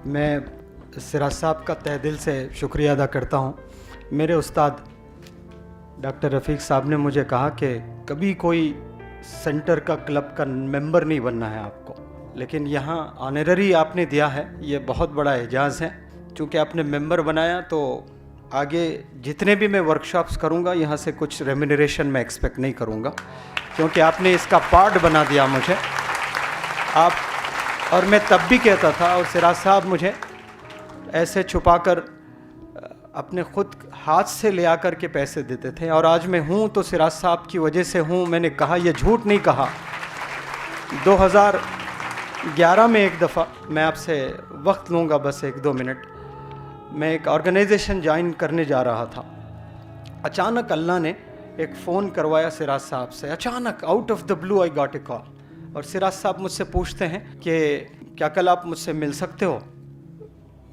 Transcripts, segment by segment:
मैं सिराज साहब का तहे दिल से शुक्रिया अदा करता हूँ। मेरे उस्ताद डॉक्टर रफ़ीक साहब ने मुझे कहा कि कभी कोई सेंटर का क्लब का मेंबर नहीं बनना है आपको, लेकिन यहाँ ऑनररी आपने दिया है, ये बहुत बड़ा एजाज़ है। चूँकि आपने मेंबर बनाया तो आगे जितने भी मैं वर्कशॉप्स करूँगा यहाँ से कुछ रेम्यूनरेशन मैं एक्सपेक्ट नहीं करूँगा, क्योंकि आपने इसका पार्ट बना दिया मुझे आप। और मैं तब भी कहता था, और सिराज साहब मुझे ऐसे छुपाकर अपने खुद हाथ से ले आकर के पैसे देते थे, और आज मैं हूँ तो सिराज साहब की वजह से हूँ। मैंने कहा, ये झूठ नहीं कहा। 2011 में एक दफ़ा, मैं आपसे वक्त लूँगा बस 1-2 मिनट, मैं एक ऑर्गेनाइजेशन ज्वाइन करने जा रहा था। अचानक अल्लाह ने एक फ़ोन करवाया सिराज साहब से, अचानक out of the blue I got a call. और सिराज साहब मुझसे पूछते हैं कि क्या कल आप मुझसे मिल सकते हो।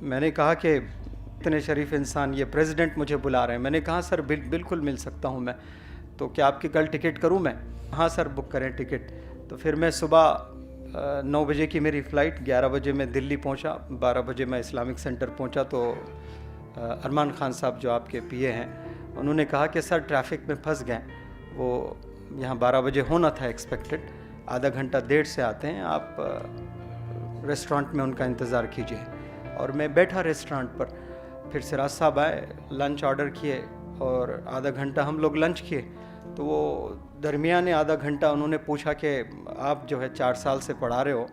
मैंने कहा कि इतने शरीफ इंसान, ये प्रेसिडेंट मुझे बुला रहे हैं। मैंने कहा सर बिल्कुल मिल सकता हूँ मैं, तो क्या आपकी कल टिकट करूँ मैं? हाँ सर, बुक करें टिकट। तो फिर मैं सुबह 9 बजे की मेरी फ़्लाइट, 11 बजे मैं दिल्ली पहुँचा, 12 बजे मैं इस्लामिक सेंटर पहुँचा। तो अरमान खान साहब जो आपके पीए हैं, उन्होंने कहा कि सर ट्रैफिक में फंस गए, वो यहाँ 12 बजे होना था एक्सपेक्टेड, आधा घंटा देर से आते हैं, आप रेस्टोरेंट में उनका इंतज़ार कीजिए। और मैं बैठा रेस्टोरेंट पर, फिर सिराज साहब आए, लंच ऑर्डर किए और आधा घंटा हम लोग लंच किए। तो वो दरमियाने आधा घंटा उन्होंने पूछा कि आप जो है 4 साल से पढ़ा रहे हो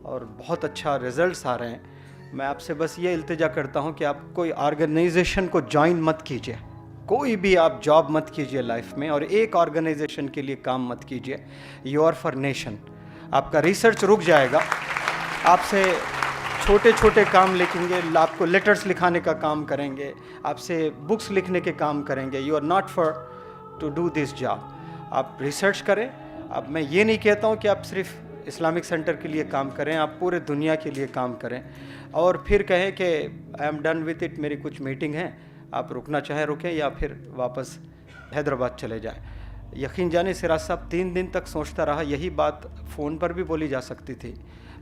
और बहुत अच्छा रिज़ल्ट्स आ रहे हैं, मैं आपसे बस ये इल्तिजा करता हूँ कि आप कोई ऑर्गेनाइजेशन को ज्वाइन मत कीजिए, कोई भी आप जॉब मत कीजिए लाइफ में, और एक ऑर्गेनाइजेशन के लिए काम मत कीजिए। You are for nation. आपका रिसर्च रुक जाएगा, आपसे छोटे छोटे काम लिखेंगे, आपको लेटर्स लिखाने का काम करेंगे, आपसे बुक्स लिखने के काम करेंगे। You are not for to do this job. आप रिसर्च करें। अब मैं ये नहीं कहता हूँ कि आप सिर्फ इस्लामिक सेंटर के लिए काम करें, आप पूरे दुनिया के लिए काम करें। और फिर कहें कि I am done with it, मेरी कुछ मीटिंग है, आप रुकना चाहें रुकें, या फिर वापस हैदराबाद चले जाएं। यकीन जाने सिराज साहब 3 दिन तक सोचता रहा। यही बात फ़ोन पर भी बोली जा सकती थी,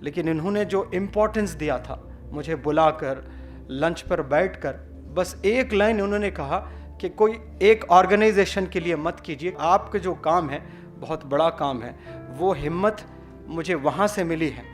लेकिन इन्होंने जो इम्पोर्टेंस दिया था, मुझे बुलाकर लंच पर बैठकर बस एक लाइन उन्होंने कहा कि कोई एक ऑर्गेनाइजेशन के लिए मत कीजिए, आपके जो काम है बहुत बड़ा काम है। वो हिम्मत मुझे वहाँ से मिली है।